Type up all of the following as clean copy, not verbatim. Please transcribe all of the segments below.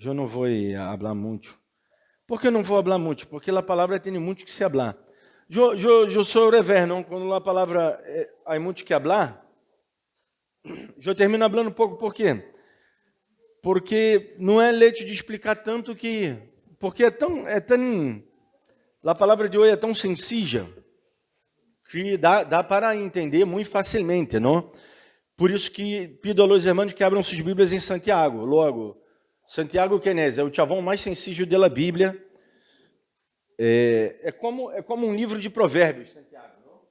Eu não vou falar muito. ¿Por qué não vou falar muito? Porque a palavra tem muito que se falar. Eu sou o revés, não? Quando a palavra há muito que falar, eu termino falando um pouco. Por quê? Porque não é leite de explicar tanto que... Porque a palavra de hoje é tão sencilla que dá para entender muito facilmente, não? Por isso que pido aos irmãos que abram suas Bíblias em Santiago. Logo, Santiago Kenés é o chavão mais sencillo da Bíblia. É como um livro de provérbios, Santiago. Não?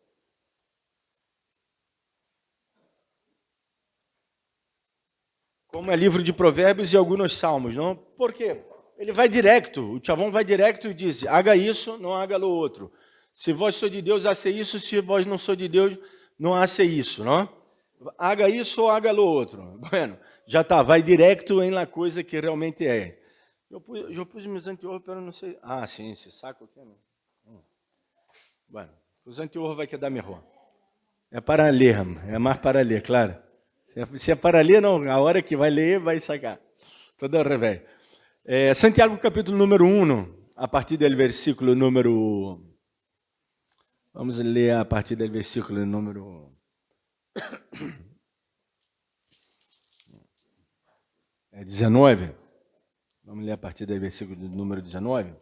Como é livro de provérbios e alguns salmos, não? Por quê? Ele vai direto, o chavão vai direto e diz, haga isso, não haga lo outro. Se vós sou de Deus, hace isso, se vós não sou de Deus, não hace isso, não? Haga isso ou haga lo outro. Bueno, já está, vai direto em la coisa que realmente é. Eu pus meus anteojos, pero não sei... Ah, sim, esse saco aqui não. Bueno, os anteojos vai quedar melhor. É para ler, é mais para ler, claro. Se é para ler, não, a hora que vai ler, vai sacar. Todo ao revés. Santiago capítulo número 1, a partir do versículo número... Vamos ler a partir do versículo número... 19. Vamos ler a partir do versículo número 19.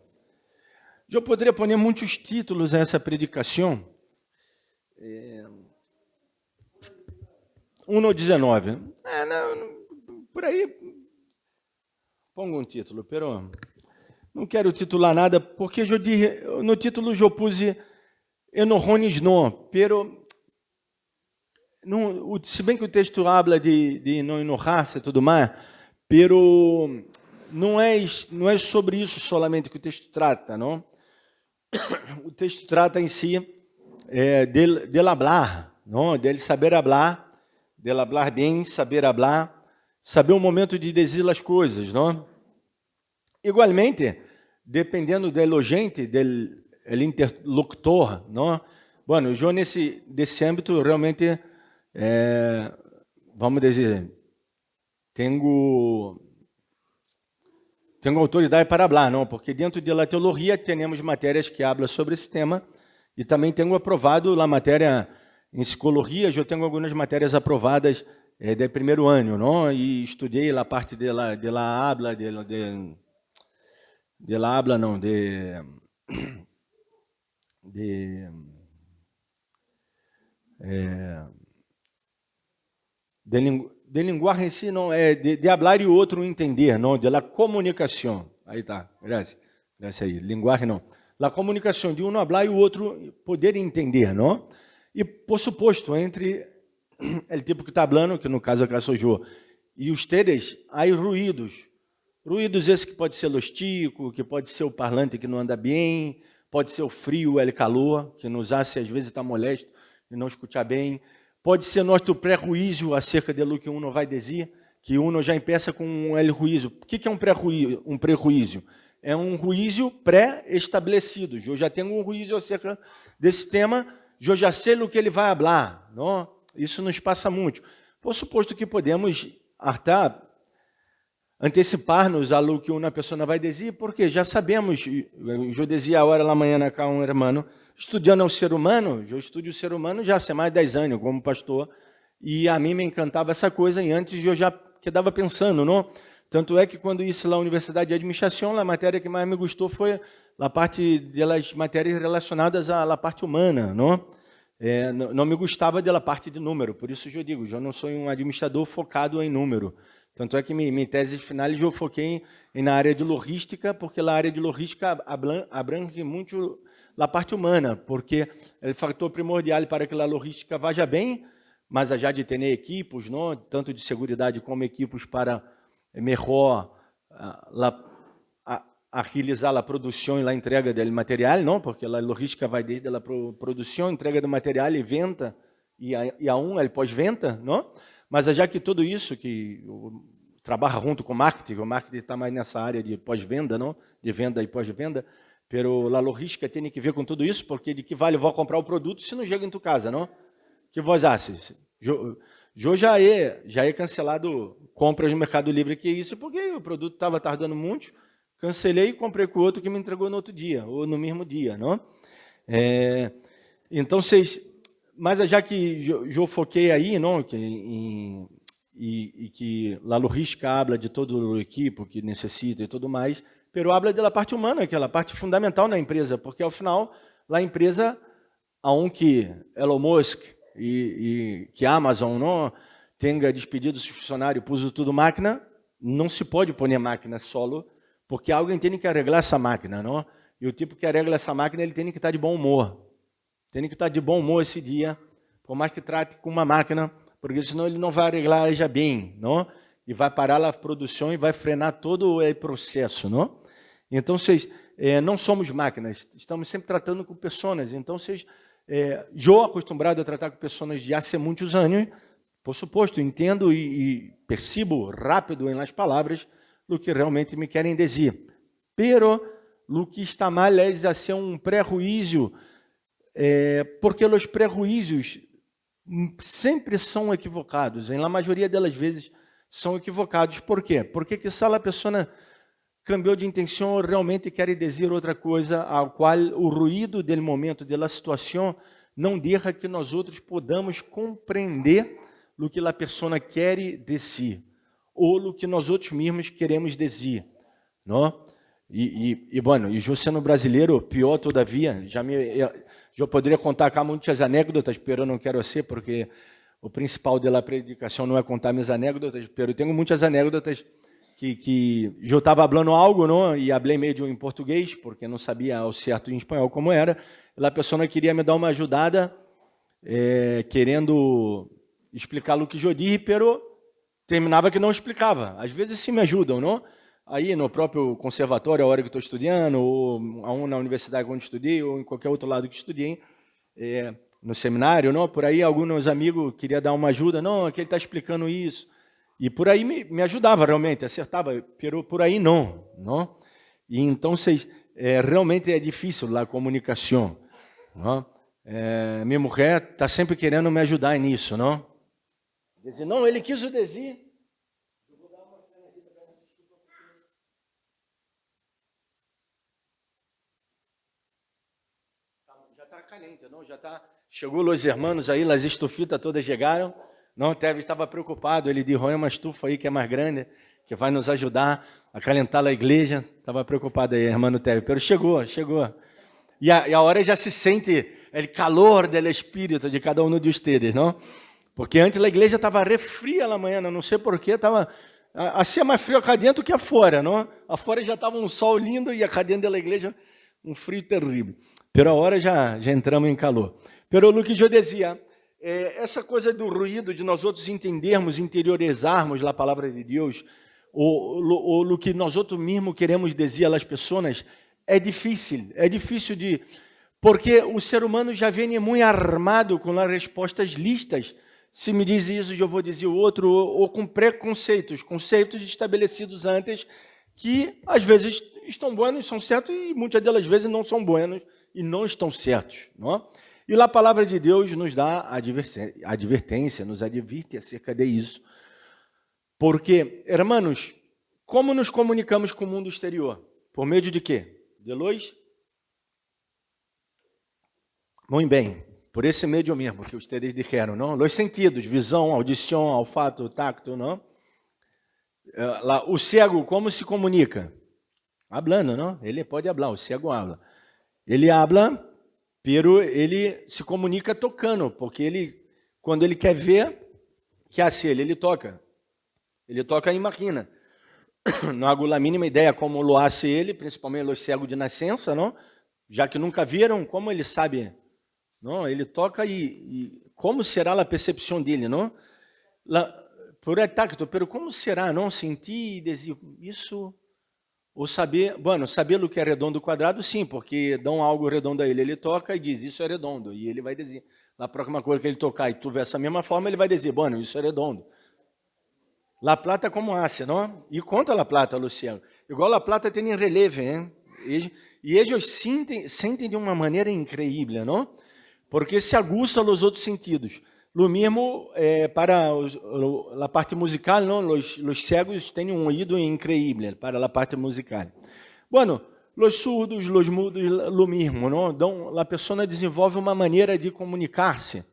Eu poderia pôr muitos títulos a essa predicação. 1:19. Por aí. Pongo um título, pero não quero titular nada, porque no título eu pus enojones no, pero não, se bem que o texto habla de não enojar-se e tudo mais, pero não é sobre isso solamente que o texto trata, não? O texto trata em si del hablar, não? Dele saber hablar, del hablar bem, saber hablar, saber o momento de dizer as coisas, não? Igualmente, dependendo do elogiante, del interlocutor, não? Bueno, eu desse âmbito realmente, vamos dizer, tenho autoridade para falar, não? Porque dentro da teologia temos matérias que hablam sobre esse tema e também tenho aprovado a matéria em psicologia. Eu tenho algumas matérias aprovadas do primeiro ano, não? E estudei a parte dela habla, de linguagem em si, não é de hablar e o outro entender, não, de la comunicação. Aí tá, graças aí, linguagem não. La comunicação de um hablar e o outro poder entender, não? E por suposto, entre o tipo que está falando, que no caso acá sou eu, e ustedes, há ruídos. Ruídos esses que pode ser lostico, que pode ser o parlante que não anda bem, pode ser o frio, o calor, que nos hace às vezes estar molesto e não escutar bem. Pode ser nosso pré-juízo acerca do que uno vai dizer, que uno já empeça com um juízo. O que é um pré-juízo? É um juízo pré-estabelecido. Eu já tenho um juízo acerca desse tema, eu já sei o que ele vai falar. Não? Isso nos passa muito. Por suposto que podemos até antecipar-nos ao que uma pessoa vai dizer, porque já sabemos, eu dizia agora lá amanhã cá um irmão, estudando o ser humano, eu estudo o ser humano já há mais de 10 anos como pastor, e a mim me encantava essa coisa, e antes eu já quedava pensando, não? Tanto é que quando isso lá na Universidade de Administração, a matéria que mais me gostou foi a parte das matérias relacionadas à parte humana, não? Não me gostava da parte de número, por isso eu digo, eu não sou um administrador focado em número. Tanto é que minha tese final eu foquei na área de logística, porque a área de logística abrange muito a parte humana, porque é o fator primordial para que a logística vá bem, mas já de ter equipos, não? Tanto de segurança como equipos para melhor agilizar a produção e a entrega do material, não? Porque a logística vai desde a produção, entrega do material e venda, e a pós-venda, não? Mas já que tudo isso que trabalha junto com o marketing está mais nessa área de pós-venda, não? De venda e pós-venda, pero a logística tem que ver com tudo isso, porque de que vale eu vou comprar o produto se não chega em tua casa, não? Que vós achas? Jo já é cancelado compras no Mercado Livre, que é isso, porque o produto estava tardando muito, cancelei e comprei com o outro que me entregou no outro dia, ou no mesmo dia, não? Então, mas já que eu foquei aí, não, que lá no risco habla de todo o equipo que necessita e tudo mais, pero habla da parte humana, aquela parte fundamental na empresa, porque ao final, lá a empresa, aunque Elon Musk e que a Amazon não tenha despedido os funcionários, pôs tudo máquina, não se pode pôr máquina solo, porque alguém tem que arreglar essa máquina, não? E o tipo que arregla essa máquina, ele tem que estar de bom humor. Tem que estar de bom humor esse dia, por mais que trate com uma máquina, porque senão ele não vai arreglar já bem, não? E vai parar a produção e vai frenar todo o processo, não? Então, não somos máquinas, estamos sempre tratando com pessoas. Então, eu acostumado a tratar com pessoas de há muitos anos, por suposto, entendo e percebo rápido em las palavras do que realmente me querem dizer. Pero, o que está mal é ser um prejuízo, porque os prejuízos sempre são equivocados, na maioria das vezes são equivocados. Por quê? Porque que se a pessoa cambiou de intenção, realmente quer dizer outra coisa, ao qual o ruído do momento, da situação, não deixa que nós outros podamos compreender o que a pessoa quer dizer, ou o que nós outros mesmos queremos dizer, não? E eu sendo brasileiro, pior todavia, eu poderia contar cá muitas anécdotas, mas eu não quero ser, porque o principal da predicação não é contar minhas anécdotas, mas eu tenho muitas anécdotas que eu estava falando algo, não? E falei meio em português, porque não sabia ao certo em espanhol como era. A pessoa queria me dar uma ajudada, querendo explicar o que eu disse, pero terminava que não explicava. Às vezes sim me ajudam, não? Aí no próprio conservatório, a hora que estou estudando, ou na universidade onde estudei, ou em qualquer outro lado que estudei, no seminário, não? Por aí alguns amigos queriam dar uma ajuda, não, que ele está explicando isso. E por aí me ajudava realmente, acertava, pero por aí não? E então, realmente é difícil a comunicação, não? Minha mulher está sempre querendo me ajudar nisso, não? Dizer, não, ele quis o dizer. Eu vou dar uma cena aqui para já está caliente, não? Já está. Chegou os irmãos aí, as estufitas todas chegaram. Não, Teve estava preocupado, ele disse, uma estufa aí que é mais grande, que vai nos ajudar a calentar a igreja. Estava preocupado aí, irmão Teve, pero chegou. E a hora já se sente o calor do Espírito de cada um de vocês, não? Porque antes a igreja estava refria na manhã, não sei porquê, estava assim mais frio cá dentro que afora, não? Afora já estava um sol lindo e cá dentro da igreja um frio terrível. Pero a hora já entramos em calor. Pero o que eu dizia, essa coisa do ruído, de nós outros entendermos, interiorizarmos a palavra de Deus, ou o que nós outros mesmos queremos dizer às pessoas, é difícil porque o ser humano já vem muito armado com as respostas listas. Se me diz isso, eu vou dizer o outro, ou com conceitos estabelecidos antes, que às vezes estão buenos, são certos, e muitas delas vezes não são buenos e não estão certos, não? E a palavra de Deus nos dá advertência, nos adverte acerca disso. Porque, irmãos, como nos comunicamos com o mundo exterior? Por meio de quê? De luz? Muito bem, por esse meio mesmo que vocês disseram, não? Os sentidos, visão, audição, olfato, tacto, não? O cego, como se comunica? Hablando, não? Ele pode falar, o cego habla. Ele habla, pero ele se comunica tocando, porque quando ele quer ver, que hace ele toca. Ele toca e imagina. Não hago a mínima ideia como lo hace ele, principalmente os cegos de nascença, não? Já que nunca viram, como ele sabe? Não, ele toca e como será a percepção dele, não? Por tacto, pero como será, não? Sentir e dizer isso, ou saber o que é redondo quadrado, sim, porque dão algo redondo a ele, ele toca e diz, isso é redondo, e ele vai dizer, na próxima coisa que ele tocar e tu vê essa mesma forma, ele vai dizer, isso é redondo. La plata como hace, não? E conta la plata, Luciano. Igual a plata tem em relevo, hein? E eles sentem de uma maneira incrível, não? Porque se aguçam os outros sentidos. Lo mismo para a parte musical, ¿no? Los ciegos têm um ouído increíble para a parte musical. Bueno, los surdos, los mudos, lo mismo, ¿no? Então, a pessoa desenvolve uma maneira de comunicar-se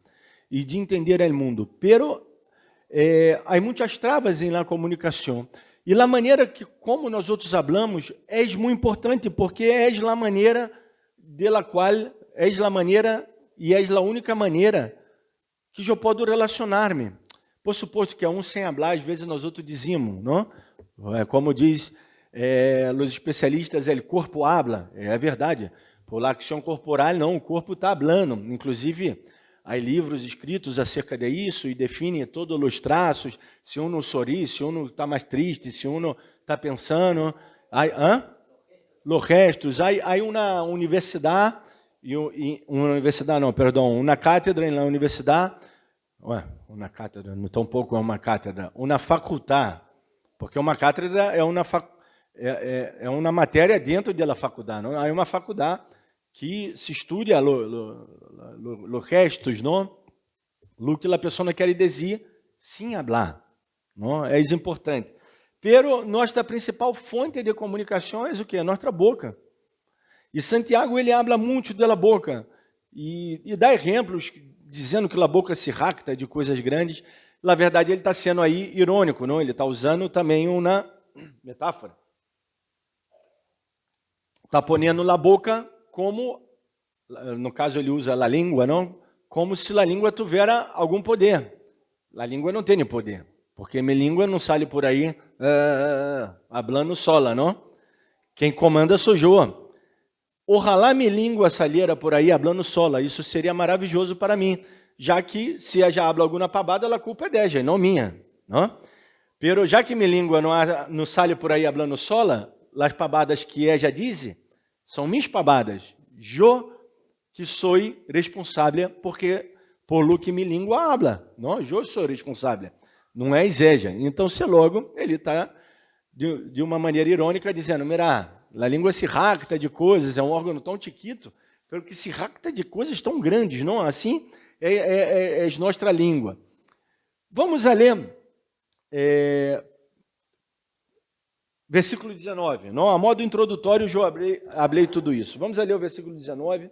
e de entender o mundo. Pero há muitas travas na comunicação. E a maneira que como nós outros hablamos é muito importante, porque é a maneira de la qual é a maneira e é a única maneira que eu posso relacionar-me. Por suposto que sem hablar, às vezes nós outros dizemos, não? Como diz os especialistas, o corpo habla, é verdade. Por la acção corporal, não, o corpo está hablando. Inclusive, há livros escritos acerca disso e definem todos os traços, se um sorri, se um está mais triste, se um está pensando. Los gestos. Há uma universidade, uma cátedra na universidade, uma cátedra, não tão pouco é uma cátedra, uma faculdade, porque uma cátedra é uma matéria dentro da faculdade, não? Há uma faculdade que se estuda os gestos, não? O que a pessoa quer dizer sem falar, não? É importante. Pero nossa principal fonte de comunicação é o que? Nossa boca. E Santiago, ele habla muito da boca e dá exemplos dizendo que a boca se jacta de coisas grandes. Na verdade, ele está sendo aí irônico, não? Ele está usando também uma metáfora. Está ponendo a boca como, no caso ele usa a língua, não? Como se a língua tivesse algum poder. A língua não tem poder, porque minha língua não sai por aí hablando sola, não? Quem comanda sou eu. Ojalá minha língua saliera por aí hablando sola, isso seria maravilhoso para mim, já que se ela já habla alguma pavada, a culpa é dela, não minha, não? Pero já que minha língua não sale por aí hablando sola, as pavadas que ela diz são minhas pavadas. Eu que sou responsável porque por lo que minha língua habla, não? Eu sou responsável, não é Zéja. Então, se logo ele está de uma maneira irônica dizendo, mira, a língua se jacta de coisas, é um órgão tão chiquito, pelo que se jacta de coisas tão grandes, não? Assim é nossa língua. Vamos a ler versículo 19. Não? A modo introdutório, eu hablei tudo isso. Vamos a ler o versículo 19.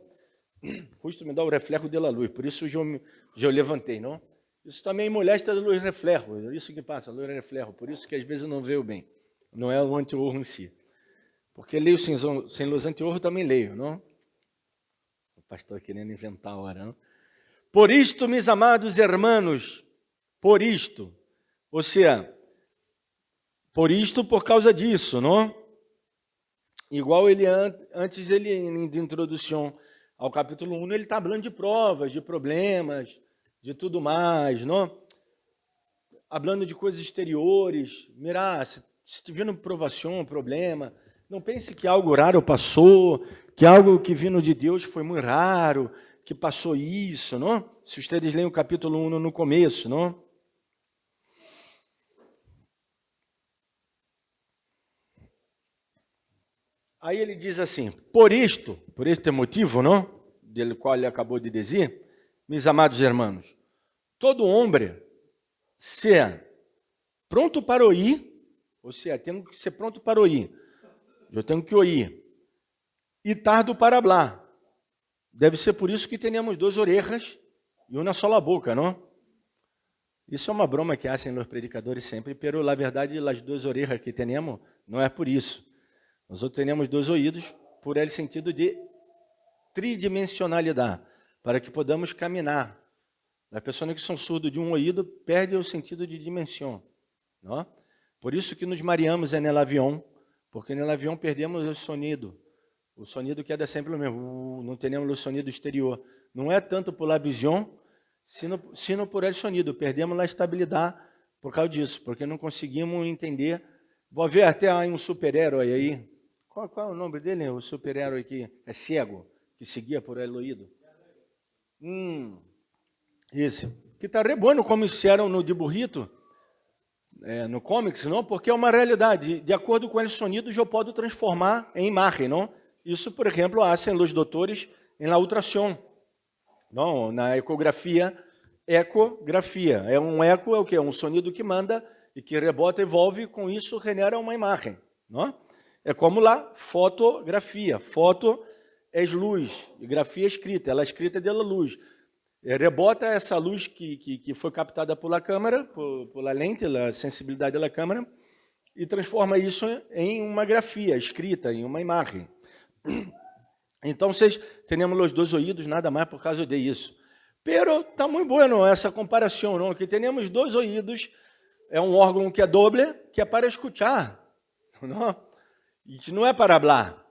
Justo me dá o reflexo da luz, por isso eu levantei, não? Isso também molesta a luz reflexo, é isso que passa, a luz reflexo, por isso que às vezes não vejo bem. Não é o anteorro em si. Porque leio sem luz anteorro, também leio, não? O pastor querendo inventar a hora, não? Por isto, meus amados hermanos, por isto, ou seja, por isto, por causa disso, não? Igual ele antes, ele de introdução ao capítulo 1, ele está falando de provas, de problemas, de tudo mais, não? Falando de coisas exteriores. Mira, se estiver vindo provação, problema, não pense que algo raro passou, que algo que vindo de Deus foi muito raro, que passou isso, não? Se vocês leem o capítulo 1 no começo, não? Aí ele diz assim, por este motivo, não? Del qual ele acabou de dizer, meus amados irmãos, todo homem seja pronto para ouvir, ou seja, tenho que ser pronto para ouvir, eu tenho que ouvir, e tardo para falar. Deve ser por isso que temos duas orelhas e uma sola boca, não? Isso é uma broma que fazem os predicadores sempre, pero na verdade, as duas orelhas que temos não é por isso. Nós temos dois ouvidos por ele sentido de tridimensionalidade, para que podamos caminhar. As pessoas que são surdas de um ouvido perdem o sentido de dimensão. Não? Por isso que nos mareamos no avião, porque no avião perdemos o sonido que é sempre o mesmo, não temos o sonido exterior. Não é tanto por la visão, sino por el sonido, perdemos a estabilidade por causa disso, porque não conseguimos entender. Vou ver até um super-herói aí. Qual é o nome dele? O super-herói que é cego, que seguia por el oído. Esse. Que está re bueno, como disseram no de burrito, no comics, não? Porque é uma realidade. De acordo com os sonidos, eu posso transformar em imagem, não? Isso, por exemplo, fazem os doutores em la ultrassom, não? Na ecografia, ecografia. Um eco é o quê? Um sonido que manda e que rebota, evolve, e com isso genera uma imagem. Não? É como lá, fotografia. Foto é luz, e grafia é escrita, ela é escrita pela luz. Rebota essa luz que foi captada pela câmera, pela lente, a sensibilidade da câmera, e transforma isso em uma grafia escrita, em uma imagem. Então, vocês temos os dois ouvidos, nada mais por causa disso. Pero está muito bueno essa comparação, não? Que temos dois ouvidos, é um órgão que é doble, que é para escutar, não? E que não é para falar,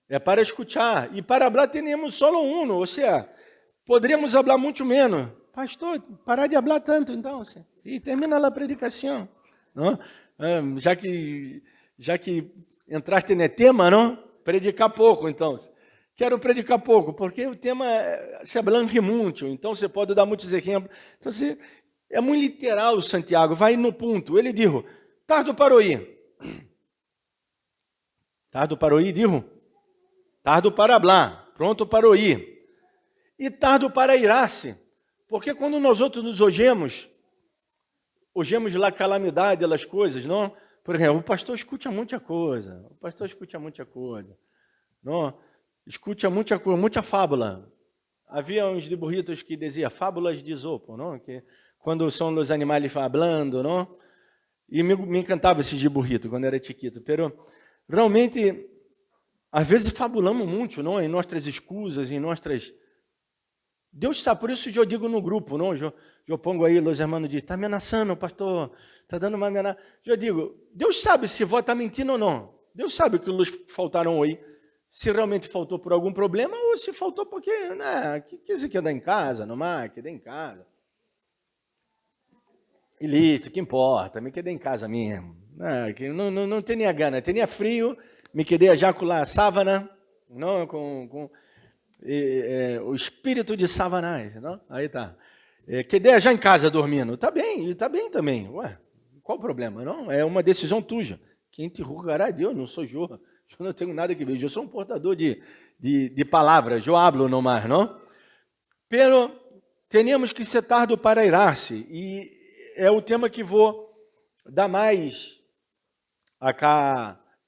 é para escutar. E para falar temos só um, ou seja, poderíamos falar muito menos. Pastor, parar de falar tanto, então, e termina a predicação, não? Já que entraste no tema, não? Predicar pouco, então. Quero predicar pouco, porque o tema se abrange muito, então você pode dar muitos exemplos. Então, é muito literal, Santiago, vai no ponto. Ele disse, tardo para ouvir. Tardo para ouvir, digo? Tardo para falar, pronto para ouvir. E tardo para irar-se, porque quando nós outros nos ojemos lá a calamidade, as coisas, não? Por exemplo, o pastor escuta muita coisa, não? Escuta muita fábula. Havia uns de burritos que diziam fábulas de Esopo, não? Que quando são os animais falando, não? E me encantava esse de burrito quando era chiquito. Pero realmente, às vezes fabulamos muito, não? Em nossas escusas, em nossas... Deus sabe, por isso eu digo no grupo, não? Eu pongo aí, os irmãos dizem, está ameaçando, pastor, está dando uma ameaça. Eu digo, Deus sabe se vó está mentindo ou não. Deus sabe que luz faltaram aí. Se realmente faltou por algum problema ou se faltou porque, né, que você quer dar em casa, não mais, quer dar em casa. E listo, que importa, me quedei em casa mesmo. Não tinha gana, tinha frio, me quedei já com a sávana, não, com o espírito de Savanás, não? Aí tá. Quedei já em casa dormindo, tá bem também. Ué, qual o problema, não? É uma decisão tua. Quem te julgará é Deus, não sou eu. Eu não tenho nada que ver, eu sou um portador de palavras, eu hablo no mar, não? Pero temos que ser tardo para irar-se, e é o tema que vou dar mais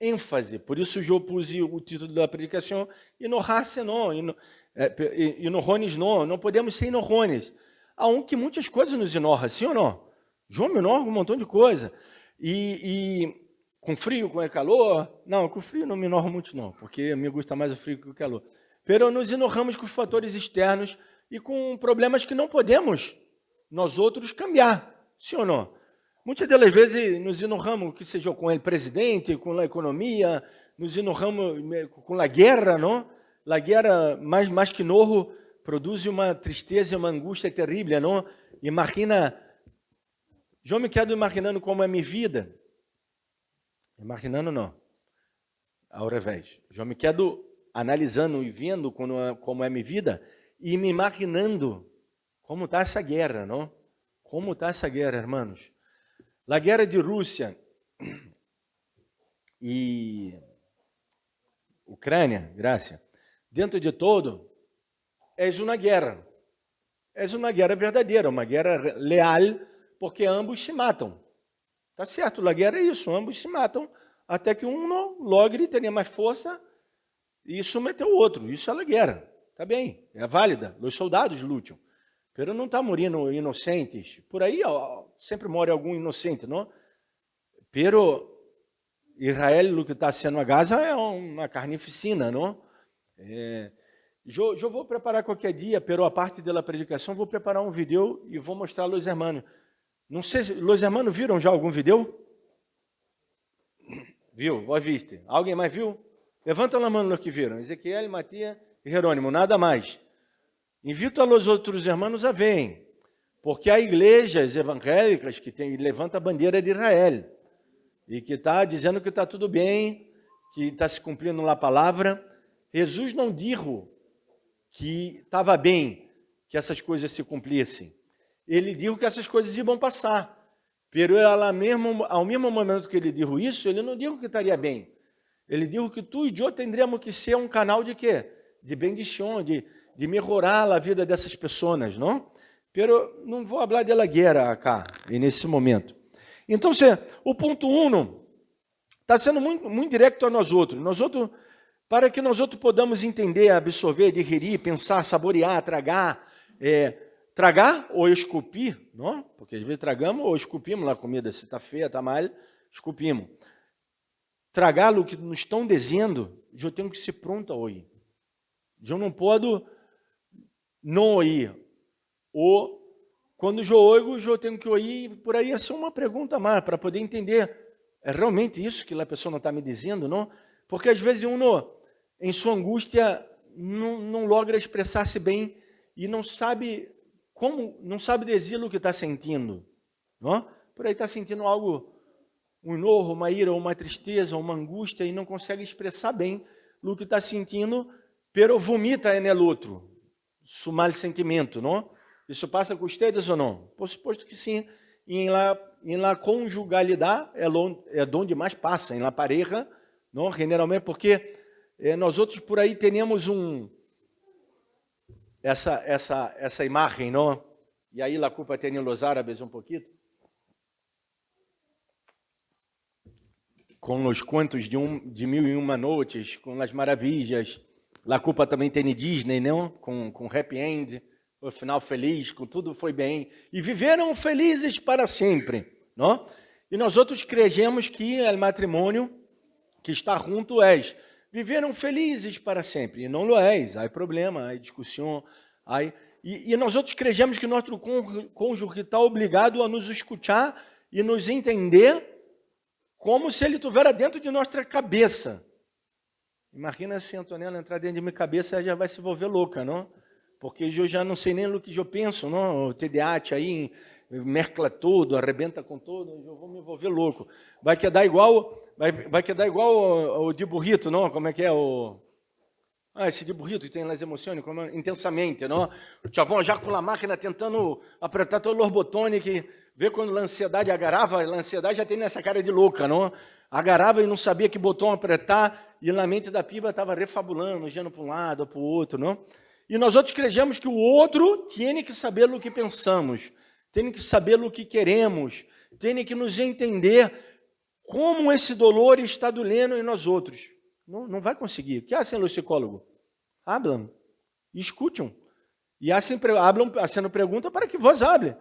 ênfase, por isso eu pus o título da predicação, enojar-se não, enojones não podemos ser enojones. Há que muitas coisas nos enoja, sim ou não? João me enoja um montão de coisa, com frio, com calor, não, com frio não me enojo muito não, porque me gusta mais o frio que o calor. Pero nos enorramos com fatores externos e com problemas que não podemos nós outros cambiar, sim ou não? Muitas das vezes nos enorramos, que seja com o presidente, com a economia, nos enorramos com a guerra, não? A guerra, mais que enojo, produz uma tristeza, uma angústia terrível, não? Imagina, eu me quedo imaginando como é a minha vida. Imaginando não, ao revés. Eu me quedo analisando e vendo como é a minha vida e me imaginando como está essa guerra, não? Como está essa guerra, irmãos? A guerra de Rússia e Ucrânia, graças, dentro de todo, é uma guerra. É uma guerra verdadeira, uma guerra leal, porque ambos se matam. Tá certo, a guerra é isso, ambos se matam, até que um não logre ter mais força e submeter o outro. Isso é a guerra, tá bem, é válida, os soldados lutam. Pero não está morrendo inocentes, por aí sempre morre algum inocente, não? Pero Israel, o que está sendo a Gaza, é uma carnificina, não? Eu vou preparar qualquer dia, pero a parte da predicação, vou preparar um vídeo e vou mostrar aos irmãos. Não sei se os irmãos viram já algum vídeo? Viu? Vós viste. Alguém mais viu? Levanta a mão nos que viram. Ezequiel, Matias e Jerônimo, nada mais. Invito a los outros irmãos a verem, porque há igrejas evangélicas que levanta a bandeira de Israel e que está dizendo que está tudo bem, que está se cumprindo a palavra. Jesus não disse que estava bem que essas coisas se cumprissem. Ele disse que essas coisas iam passar. Pero ao mesmo momento que ele disse isso, ele não disse que estaria bem. Ele disse que tu e eu tendríamos que ser um canal de quê? De bendição, de melhorar a vida dessas pessoas, não? pero não vou falar de la guerra acá, nesse momento. Então, o ponto 1 está sendo muito direto a nós outros. Para que nós outros podamos entender, absorver, digerir, pensar, saborear, tragar, tragar ou esculpir, não? Porque às vezes tragamos ou esculpimos lá a comida, se está feia, está mal, esculpimos. Tragar o que nos estão dizendo, eu tenho que ser pronto a ouvir. Eu não posso não ouvir. Ou, quando eu ouço, eu tenho que ouvir, por aí é só uma pergunta mais, para poder entender, é realmente isso que a pessoa não está me dizendo, não? Porque às vezes em sua angústia, não logra expressar-se bem e não sabe dizer o que está sentindo. Não? Por aí está sentindo algo, um enojo, uma ira, uma tristeza, uma angústia e não consegue expressar bem o que está sentindo, pero vomita no outro, su mal sentimento, não? Isso passa com vocês ou não? Por suposto que sim. E em la conjugalidade é onde mais passa, em la pareja, não? Generalmente, porque nós outros por aí temos essa imagem, não? E aí a culpa tem os árabes um pouquinho. Com os contos de Mil e Uma Noites, com as maravilhas. A culpa também tem Disney, não? Com happy end, o final feliz, com tudo foi bem. E viveram felizes para sempre, não? E nós outros creemos que o matrimônio que está junto viveram felizes para sempre. E não lo és. Há problema, há discussão. E nós outros creemos que nosso cônjuge está obrigado a nos escutar e nos entender como se ele estivesse dentro de nossa cabeça. Imagina se Antonella entrar dentro de minha cabeça, ela já vai se volver louca, não? Porque eu já não sei nem o que eu penso, não? O TDAH aí mescla tudo, arrebenta com tudo, eu vou me envolver louco. Vai quedar igual o de burrito, não? Como é que é o... esse de burrito que tem as emoções, como intensamente, não? O chavão já com a máquina tentando apertar todos os botões, que vê quando a ansiedade agarrava, a ansiedade já tem nessa cara de louca, não? Agarrava e não sabia que botão apertar, e na mente da piba estava refabulando, indo para um lado ou para o outro, não? E nós outros creemos que o outro tem que saber o que pensamos, tem que saber o que queremos, tem que nos entender como esse dolor está doendo em nós outros. Não vai conseguir. O que hacen os psicólogos? Hablam, escutam. E hablam fazendo pergunta para que vos hable.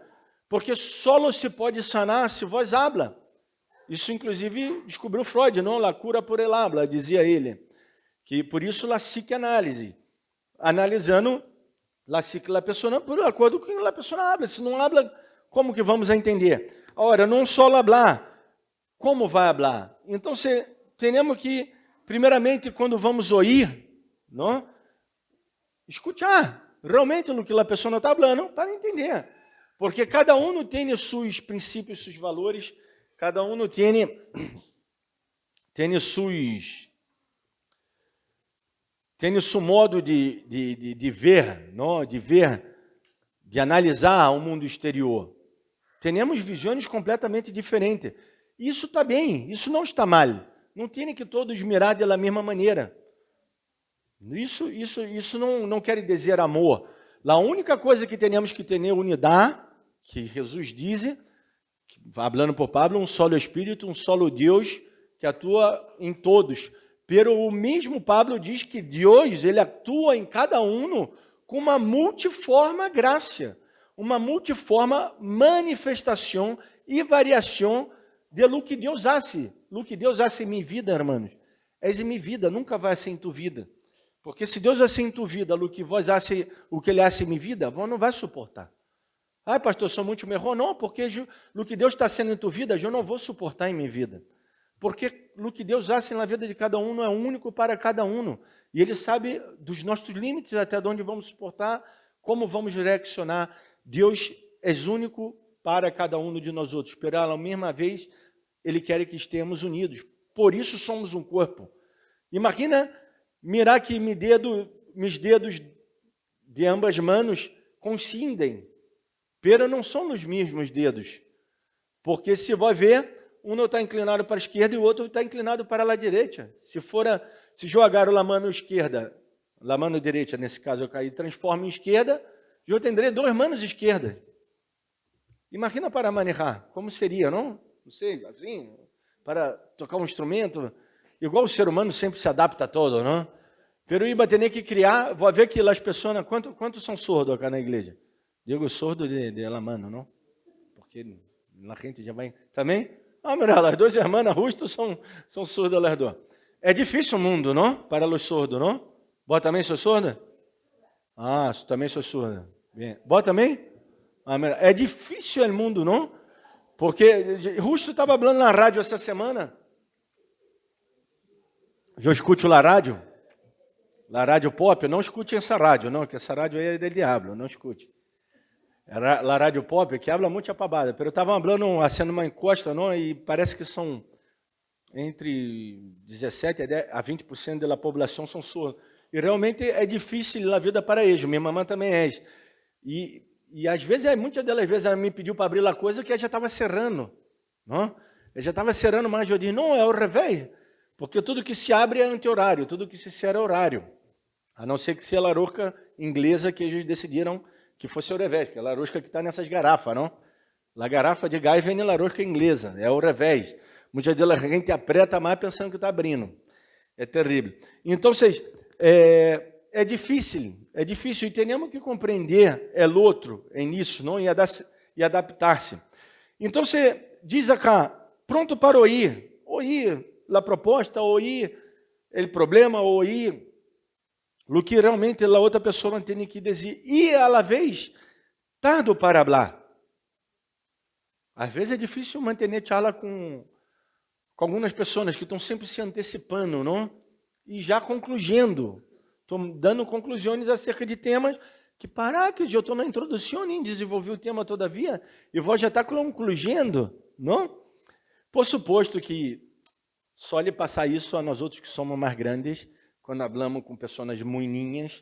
Porque só se pode sanar se vos habla. Isso, inclusive, descobriu Freud, não? La cura por el habla, dizia ele. Que por isso a psicanálise. Analisando a psique da pessoa por acordo com a pessoa habla. Se não habla, como que vamos a entender? Ora, não só hablar, como vai hablar? Então, temos que, primeiramente, quando vamos ouvir, não? Escutar realmente o que a pessoa está falando para entender. Porque cada um tem os seus princípios, seus valores, cada um tem o seu modo de ver, não? De analisar o mundo exterior. Temos visões completamente diferentes. Isso está bem, isso não está mal. Não tem que todos mirar da mesma maneira. Isso não quer dizer amor. A única coisa que temos que ter unidade, que Jesus diz, falando por Pablo, um solo Espírito, um solo Deus, que atua em todos. Pero o mesmo Pablo diz que Deus, ele atua em cada um com uma multiforme graça, uma multiforme manifestação e variação de lo que Deus hace. Lo que Deus hace em minha vida, hermanos, é em minha vida, nunca vai ser em tu vida. Porque se Deus hace em tu vida o que Ele hace em minha vida, você não vai suportar. Pastor, sou muito melhor. Não, porque o que Deus está sendo em tu vida, eu não vou suportar em minha vida. Porque o que Deus hace na vida de cada um é único para cada um. E Ele sabe dos nossos limites, até onde vamos suportar, como vamos reaccionar. Deus é único para cada um de nós outros. Pero, à mesma vez, Ele quer que estejamos unidos. Por isso somos um corpo. Imagina mirar que meus dedos de ambas mãos coincidem. Pero não são os mesmos dedos. Porque se vai ver, um está inclinado para a esquerda e o outro está inclinado para a direita. Se jogar a mão esquerda, a mão direita, nesse caso eu caí, transforma em esquerda, Eu tendré 2 manos esquerdas. Imagina para manejar, como seria, não? Não sei, assim, para tocar um instrumento. Igual o ser humano sempre se adapta a todo, não? Pero iba ter que criar, vou ver que as pessoas, quantos são sordos acá na igreja? Digo sordo de la mano, não? Porque a gente já vai... Também? Ah, mira, as 2 irmãs justos são surdas las 2. É difícil o mundo, não? Para os sordos, não? Vós também sou surda? Ah, também sou surda. Bem. Vós também? Ah, mira, é difícil o mundo, não? Porque justo estava falando na rádio essa semana. Eu escuto a rádio pop, não escute essa rádio, não, que essa rádio é do diabo, não escute. A rádio pop que habla muita pavada, pero eu estava falando, haciendo uma encosta, não, e parece que são entre 17 a 20% da população são surdos. E realmente é difícil a vida para eles, minha mamãe também é. E às vezes, muitas delas vezes, ela me pediu para abrir a coisa que ela já estava cerrando, não? Eu já estava cerrando, mas eu disse, não, é o revés, porque tudo que se abre é anti-horário, tudo que se cerra é horário. A não ser que seja a larosca inglesa que eles decidiram que fosse o revés, que é a larosca que está nessas garrafas, não? A garrafa de gás vem na larosca inglesa, é o revés. Muitas delas a gente aperta mais pensando que está abrindo. É terrível. Então, é difícil, e temos que compreender o outro nisso, não? E adaptar-se. Então, você diz acá, pronto para ouvir a proposta, ouvir o problema, ouvir o que realmente a outra pessoa tem que dizer, e a la vez, tardo para falar. Às vezes é difícil manter charla com algumas pessoas que estão sempre se antecipando, não? E já concluindo, estou dando conclusões acerca de temas que, que eu estou na introdução, nem desenvolvi o tema todavia, e vou já estar concluindo, não? Por suposto que só lhe passar isso a nós outros que somos mais grandes, quando falamos com pessoas muininhas,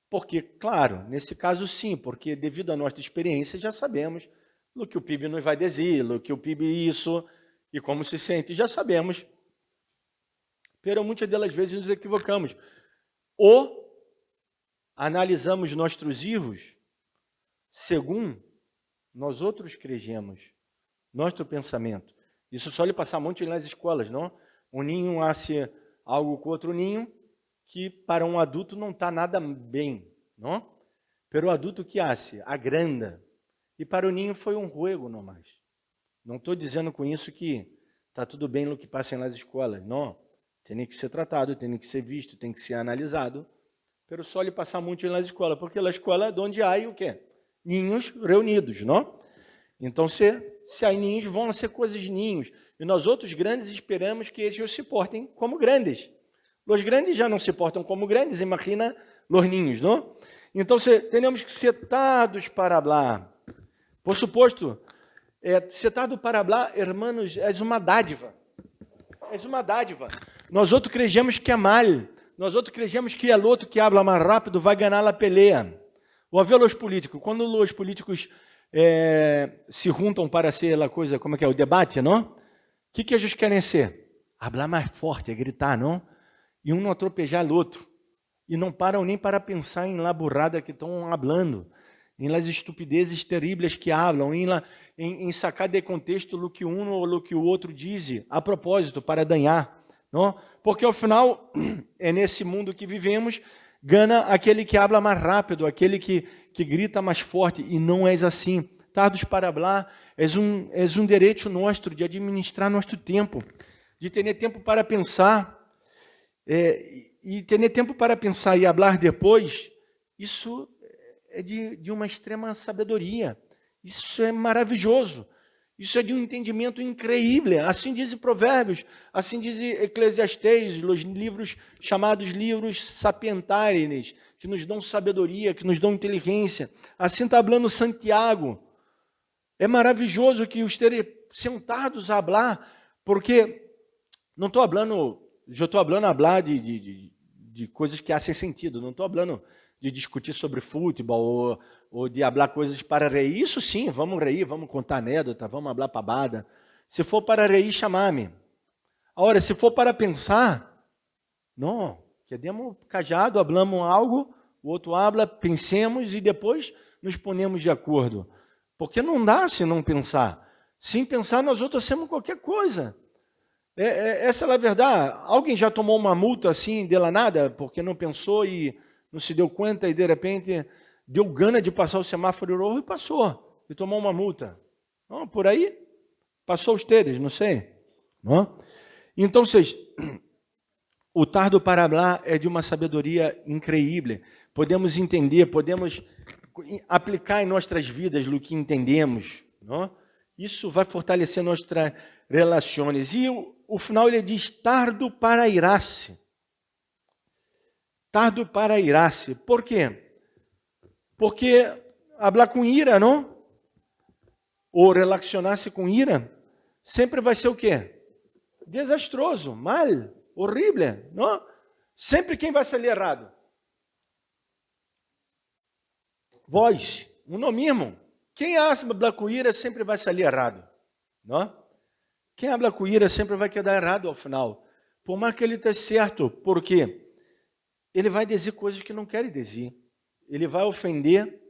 porque, claro, nesse caso sim, porque devido à nossa experiência já sabemos o que o PIB nos vai dizer, o que o PIB isso e como se sente, já sabemos. Pero muitas delas vezes nos equivocamos. Ou analisamos nossos erros segundo nós outros cremos, nosso pensamento. Isso só lhe passar muito nas escolas, não? Um ninho hace algo com outro ninho, que para um adulto não está nada bem, não? Pero o adulto que hace, agranda. E para o ninho foi um juego, não mais. Não estou dizendo com isso que está tudo bem no que passa nas escolas, não. Tem que ser tratado, tem que ser visto, tem que ser analisado. Pero só lhe passar muito nas escolas, porque na escola é onde há o quê? Ninhos reunidos, não? Então, se há ninhos, vão ser coisas de ninhos. E nós outros grandes esperamos que eles se portem como grandes. Os grandes já não se portam como grandes, imagina os ninhos, não? Então, temos que ser setados para falar. Por suposto, setado para falar, irmãos, é uma dádiva. É uma dádiva. Nós outros cremos que é mal. Nós outros cremos que é o outro que habla mais rápido vai ganhar a peleia. Vou ver os políticos. Quando os políticos se juntam para ser a coisa, como é que é, o debate, não? O que eles querem ser? Hablar mais forte, gritar, não? E um não atropejar o outro. E não param nem para pensar em la burrada que estão falando, em las estupidezes terríveis que hablam, em sacar de contexto o que um ou o que o outro diz a propósito, para danhar. Não? Porque, ao final, é nesse mundo que vivemos, gana aquele que habla mais rápido, aquele que grita mais forte, e não é assim. Tardos para falar, é um direito nosso de administrar nosso tempo, de ter tempo para pensar, e ter tempo para pensar e falar depois, isso é de uma extrema sabedoria. Isso é maravilhoso. Isso é de um entendimento incrível. Assim diz Provérbios, assim diz Eclesiastes, os livros chamados livros sapientares, que nos dão sabedoria, que nos dão inteligência. Assim está falando Santiago. É maravilhoso que os ter sentados a falar, porque não estou falando, já estou falando de coisas que fazem sentido, não estou falando de discutir sobre futebol ou de falar coisas para rir. Isso sim, vamos rir, vamos contar anedota, vamos falar pabada. Se for para rir, chamar-me. Agora, se for para pensar, não, quedemos cajado, falamos algo, o outro habla, pensemos e depois nos ponemos de acordo? Porque não dá se não pensar. Sem pensar, nós outros hacemos qualquer coisa. Essa é a verdade. Alguém já tomou uma multa assim, de la nada, porque não pensou e não se deu conta e de repente deu gana de passar o semáforo rojo e passou. E tomou uma multa. Não, por aí, passou ustedes, não sei. Não? Então, o tardo para hablar é de uma sabedoria incrível. Podemos entender, podemos aplicar em nossas vidas o que entendemos. Não? Isso vai fortalecer nossas relações. E o final ele diz tardo para irar-se. Tardo para irar-se. Por quê? Porque falar com ira, não? Ou relacionar-se com ira, sempre vai ser o quê? Desastroso, mal, horrível, não? Sempre quem vai sair errado? Vós, uno mesmo. Quem habla com ira sempre vai sair errado, não? Quem habla com ira sempre vai quedar errado ao final. Por mais que ele esteja certo, por quê? Ele vai dizer coisas que não quer dizer. Ele vai ofender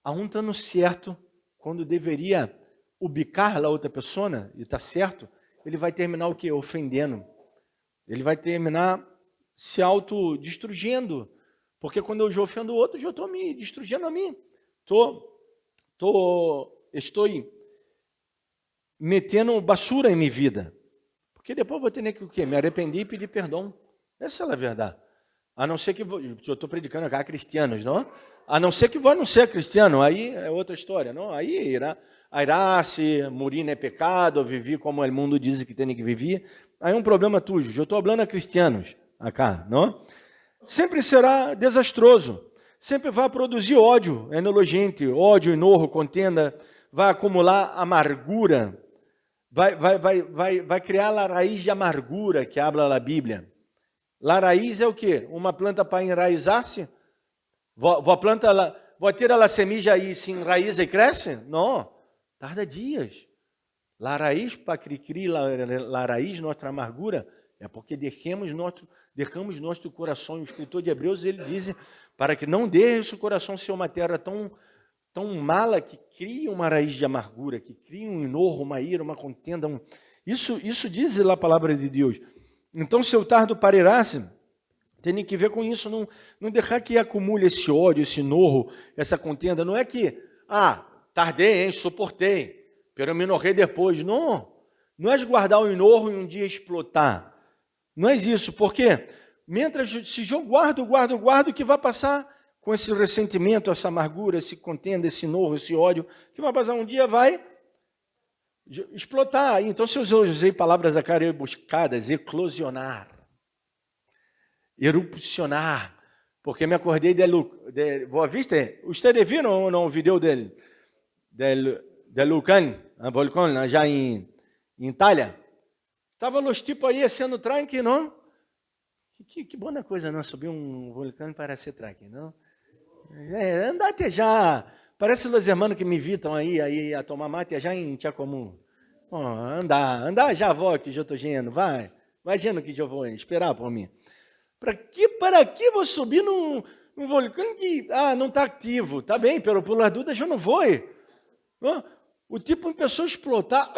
a um estando certo, quando deveria ubicar a outra pessoa, e está certo, ele vai terminar o quê? Ofendendo. Ele vai terminar se autodestruindo. Porque quando eu já ofendo o outro, eu já estou me destruindo a mim. Estou metendo basura em minha vida. Porque depois eu vou ter que o quê? Me arrepender e pedir perdão. Essa é a verdade. A não ser que eu estou predicando aqui a cristianos, não? A não ser que vou não ser cristiano, aí é outra história, não? Aí irá-se, morir não é pecado, viver como o mundo diz que tem que viver. Aí é um problema tuyo. Eu estou falando a cristianos acá, não? Sempre será desastroso. Sempre vai produzir ódio, enologente, ódio, enojo, contenda, vai acumular amargura, vai criar a raiz de amargura que habla a Bíblia. A raiz é o quê? Uma planta para enraizar-se? Vou ter a semilla aí se enraiza e cresce? Não, tarda dias. A raiz para criar a raiz, nossa amargura, é porque derramos nosso coração. O escritor de Hebreus, ele diz, para que não deixe o coração ser uma terra tão mala que cria uma raiz de amargura, que cria um enojo, uma ira, uma contenda. Isso diz a palavra de Deus. Então, se eu tardo para irar-se, tem que ver com isso, não deixar que acumule esse ódio, esse enojo, essa contenda. Não é que, tardei, hein, suportei, pero me enorrei depois. Não é de guardar o enojo e um dia explotar. Não é isso, porque se eu guardo, o que vai passar com esse ressentimento, essa amargura, esse contenda, esse enojo, esse ódio, que vai passar um dia, vai explotar. Então, se eu usei palavras acá rebuscadas, eclosionar, erupcionar, porque me acordei Boa Vista. Ustedes viram ou não o vídeo del vulcão, já em Itália? Estava os tipos aí sendo tranque, não? Que boa coisa, não? Subir um vulcão para ser tranque, não? Andar até já. Parece os irmãos que me invitam aí a tomar mate já em Tia Comum. Andar já vou que já estou indo, vai indo que já vou esperar por mim. Para que vou subir num vulcão que não está ativo? Tá bem, por las dúvidas eu não vou. Não? O tipo começou a explotar.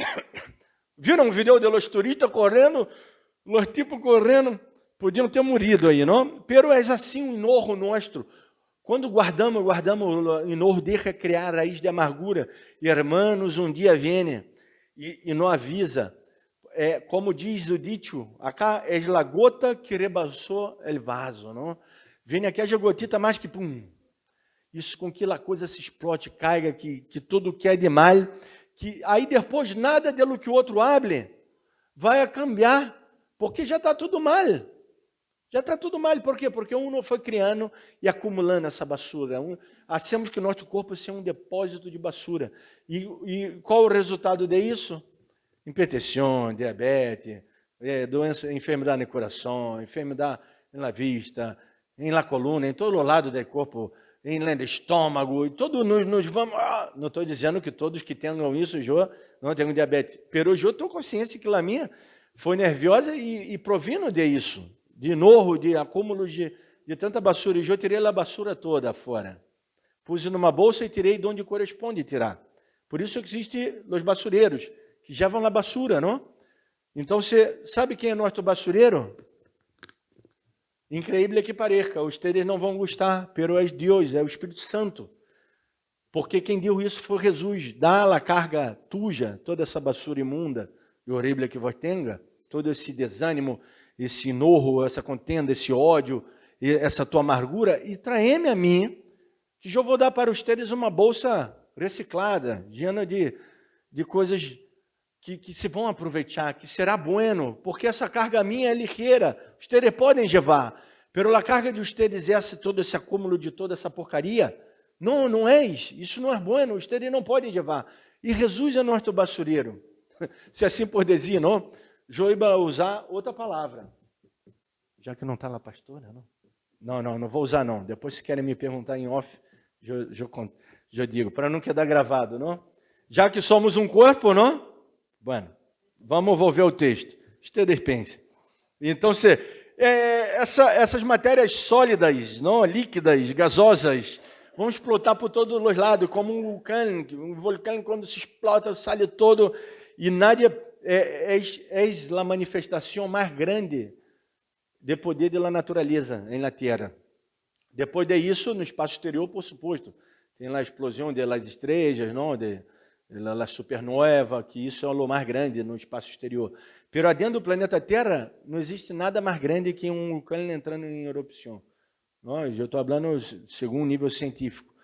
Viram um vídeo de los turistas correndo? Os tipos correndo, podiam ter morrido aí, não? Pero é assim um enojo nosso. Quando guardamos o enojo, deixa criar raiz de amargura. Hermanos, um dia vem e não avisa. Como diz o dito, acá é a gota que rebalsou o vaso, não? Vem aqui a gotita mais que pum. Isso com que a coisa se explode, caiga, que tudo que é de mal, que aí depois nada do que o outro hable vai a cambiar, porque já está tudo mal. Já está tudo mal. Por quê? Porque um não foi criando e acumulando essa basura. Achamos que o nosso corpo seja um depósito de basura. E qual o resultado disso? Hipertensão, diabetes, doença, enfermidade no coração, enfermidade na vista, na coluna, em todo o lado do corpo, no estômago, e todos nos vamos... Não estou dizendo que todos que tenham isso, eu não tenho diabetes. Pero eu tenho consciência que a minha foi nervosa e provindo de isso. De novo, de acúmulo de tanta basura, e eu tirei a basura toda fora. puse numa bolsa e tirei de onde corresponde tirar. Por isso existem os basureiros, que levam a basura, não? Então, você sabe quem é nosso basureiro? Increíble que pareça, ustedes não vão gostar, pero é Deus, é o Espírito Santo. Porque quem deu isso foi Jesus. Dá a carga tuja, toda essa basura imunda e horrível que vos tenha, todo esse desânimo, esse enojo, essa contenda, esse ódio, essa tua amargura, e traeme a mim, que eu vou dar para ustedes uma bolsa reciclada, llena de coisas que se vão aproveitar, que será bueno, porque essa carga minha é ligeira, ustedes podem levar, pero a carga de ustedes todo esse acúmulo de toda essa porcaria, não é isso não é bueno, ustedes não podem levar. E Jesus é nosso basureiro. Se assim por dizer, não? Eu ia usar outra palavra. Já que não está lá pastora, não? Não vou usar não. Depois se querem me perguntar em off, eu digo, para não quedar gravado, não? Já que somos um corpo, não? Bueno, vamos volver ao texto. Ustedes pensem. Então, essas matérias sólidas, não, líquidas, gasosas, vão explotar por todos os lados, como um vulcão quando se explota, sai todo, e nadie é a manifestação mais grande de poder da natureza na Terra. Depois disso, no espaço exterior, por suposto, tem lá a explosão das estrelas, não, da supernova, que isso é o mais grande no espaço exterior. Pero dentro do planeta Terra, não existe nada mais grande que um vulcão entrando em erupção. Eu estou falando segundo nível científico.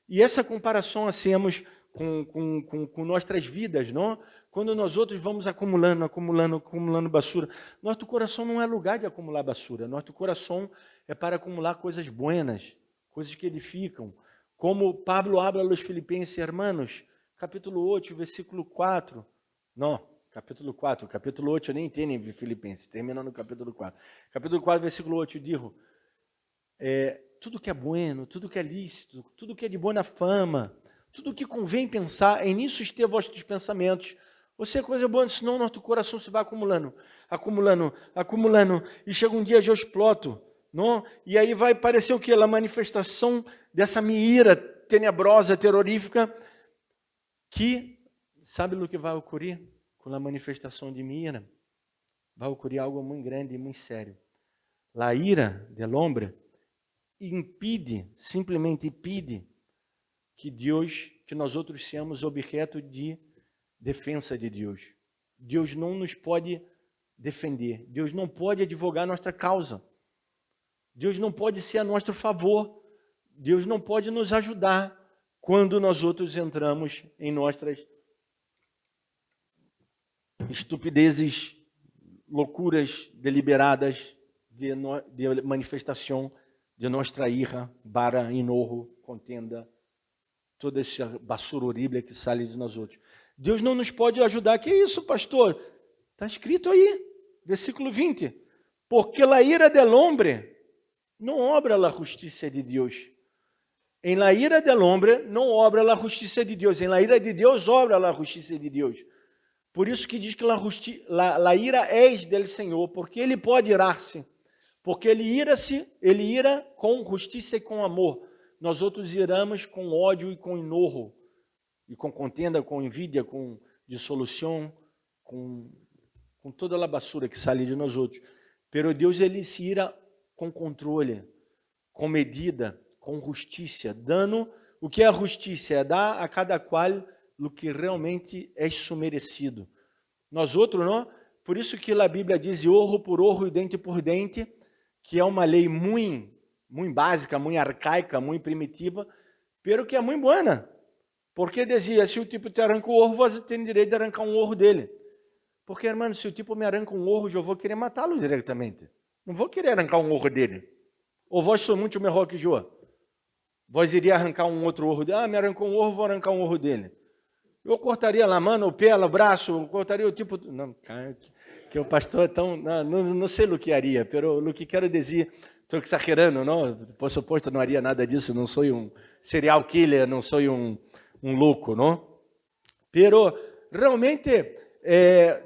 E essa comparação hacemos com nossas vidas, não? Quando nós outros vamos acumulando basura. Nosso coração não é lugar de acumular basura. Nosso coração é para acumular coisas buenas, coisas que edificam. Como Pablo habla aos Filipenses, hermanos, capítulo 8, versículo 4. Não, capítulo 8 eu nem tenho em Filipenses, termina no capítulo 4. Capítulo 4, versículo 8, digo, tudo que é bueno, tudo que é lícito, tudo que é de boa fama, tudo que convém pensar, em nisso esteja vossos pensamentos. Você é coisa boa, senão nosso coração se vai acumulando, e chega um dia eu exploto, não? E aí vai parecer o quê? A manifestação dessa minha ira tenebrosa, terrorífica, que, sabe o que vai ocorrer com a manifestação de minha ira? Vai ocorrer algo muito grande e muito sério. A ira del hombre simplesmente impede que nós outros seamos objeto de defesa de Deus. Deus não nos pode defender. Deus não pode advogar nossa causa. Deus não pode ser a nosso favor. Deus não pode nos ajudar quando nós outros entramos em nossas estupidezes, loucuras deliberadas de manifestação de nossa ira, bara, enojo, contenda, toda essa basura horrível que sai de nós outros. Deus não nos pode ajudar. Que isso, pastor? Está escrito aí, versículo 20. Porque a ira del hombre não obra a justiça de Deus. Em la ira del hombre não obra a justiça de Deus. Em la ira de Deus obra a justiça de Deus. Por isso que diz que a ira é del Senhor, porque Ele pode irar-se. Porque Ele ira com justiça e com amor. Nós outros iramos com ódio e com enojo, e com contenda, com envidia, com dissolução, com toda a basura que sai de nós outros. Pero Deus, Ele se ira com controle, com medida, com justiça, dando o que é a justiça, é dar a cada qual o que realmente é merecido. Nós outros, não? Por isso que a Bíblia diz orro por orro e dente por dente, que é uma lei muito básica, muito arcaica, muito primitiva, pero que é muito boa. Porque dizia, se o tipo te arranca o orro, você tem direito de arrancar um orro dele. Porque, irmão, se o tipo me arranca um orro, eu vou querer matá-lo diretamente. Não vou querer arrancar um orro dele. Ou vós sou muito melhor que eu. Vós iria arrancar um outro orro dele. Me arrancou um orro, vou arrancar um orro dele. Eu cortaria a mão, o pé, o braço, eu cortaria o tipo... Não, que o pastor é tão... Não sei o que haria, pero o que quero dizer... Estou exagerando, não? Por suposto, não haria nada disso. Não sou um serial killer, não sou um louco, não? Pero, realmente,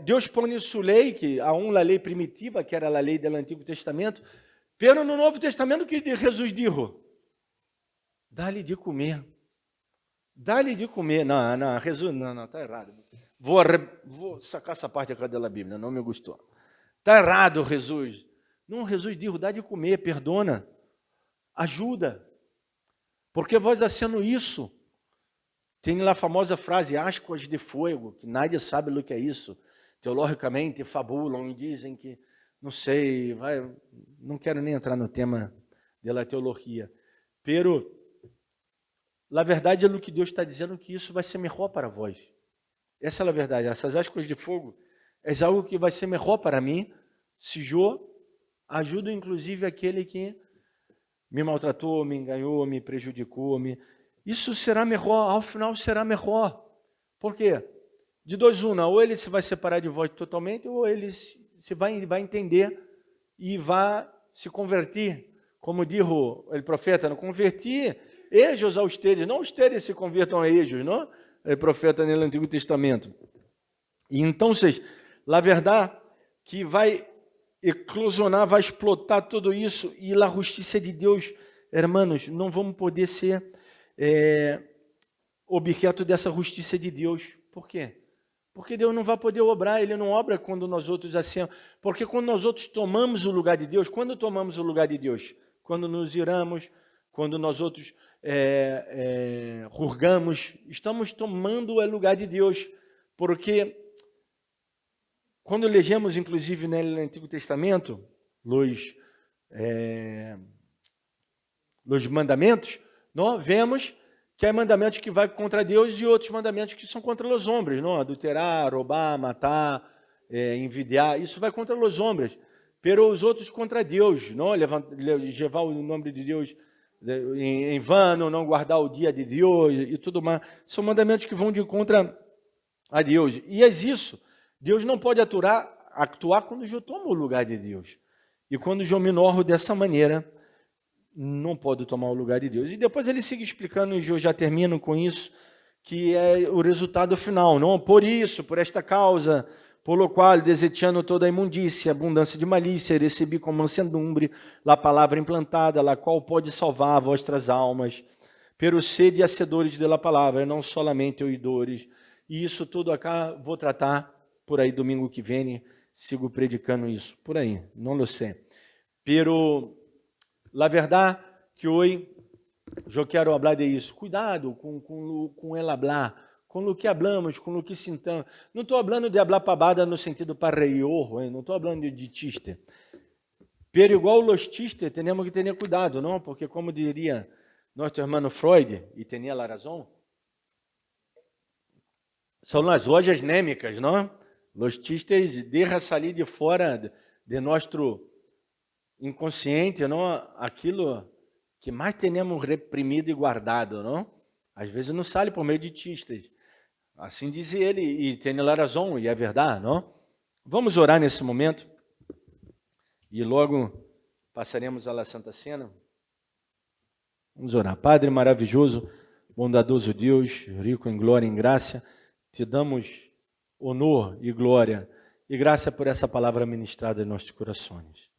Deus põe sua lei, que há uma lei primitiva, que era a lei do Antigo Testamento, pero no Novo Testamento, que Jesus disse? Dá-lhe de comer. Dá-lhe de comer. Não, Jesus, não, está errado. Vou sacar essa parte aqui da Bíblia, não me gostou. Está errado, Jesus. Não, Jesus diz, dá de comer, perdona, ajuda. Porque vós sendo isso, tem lá a famosa frase, ascuas de fogo, que nadie sabe o que é isso. Teologicamente fabulam e dizem que, não sei, não quero nem entrar no tema da teologia. Pero, na verdade, é o que Deus está dizendo, que isso vai ser melhor para vós. Essa é a verdade. Essas ascuas de fogo é algo que vai ser melhor para mim, se eu ajudo, inclusive, aquele que me maltratou, me enganou, me prejudicou. Isso será melhor, ao final será melhor. Por quê? De dois, uma, ou ele se vai separar de vós totalmente, ou ele se vai entender e vai se converter. Como diz o profeta, não convertir ellos a ustedes, não ustedes se convertam a ellos, não? O profeta no Antigo Testamento. E então, a verdade que vai eclosionar, vai explotar tudo isso, e a justiça de Deus, hermanos, não vamos poder ser objeto dessa justiça de Deus. Por quê? Porque Deus não vai poder obrar, Ele não obra quando nós outros assim. Porque quando nós outros tomamos o lugar de Deus, quando tomamos o lugar de Deus? Quando nos iramos, quando nós outros rurgamos, estamos tomando o lugar de Deus. Porque quando legemos, inclusive, no Antigo Testamento, os mandamentos, nós vemos que há mandamentos que vão contra Deus e outros mandamentos que são contra os homens, não? Adulterar, roubar, matar, envidiar, isso vai contra os homens. Pero os outros contra Deus, não? Levar o nome de Deus em vano, não guardar o dia de Deus e tudo mais. São mandamentos que vão de contra a Deus. E é isso. Deus não pode atuar quando eu tomo o lugar de Deus. E quando eu me honro dessa maneira, não pode tomar o lugar de Deus. E depois ele sigue explicando, e eu já termino com isso, que é o resultado final. Não, por isso, por esta causa, pelo qual, desejando toda a imundícia, abundância de malícia, recebi com mansedumbre a palavra implantada, a qual pode salvar vossas almas, pero sede hacedores da palavra, não solamente oidores. E isso tudo acá vou tratar por aí domingo que vem, sigo predicando isso, por aí, não lo sei. Pero la verdade que hoje eu quero falar de isso. Cuidado com el hablar, com o que hablamos, com o que sintamos. Não estou falando de hablar pavada no sentido parreior, não estou falando de chiste. Pero igual os chistes, temos que ter cuidado, não? Porque como diria nosso irmão Freud, e tinha razão, são as lojas nêmicas, não? Os chistes deixam sair de fora de nosso inconsciente, não? Aquilo que mais temos reprimido e guardado, não? Às vezes não sai por meio de chistes. Assim diz ele, e tem razão, e é verdade, não? Vamos orar nesse momento, e logo passaremos à Santa Cena. Vamos orar. Padre maravilhoso, bondadoso Deus, rico em glória e em graça, te damos honor e glória, e graça por essa palavra ministrada em nossos corações.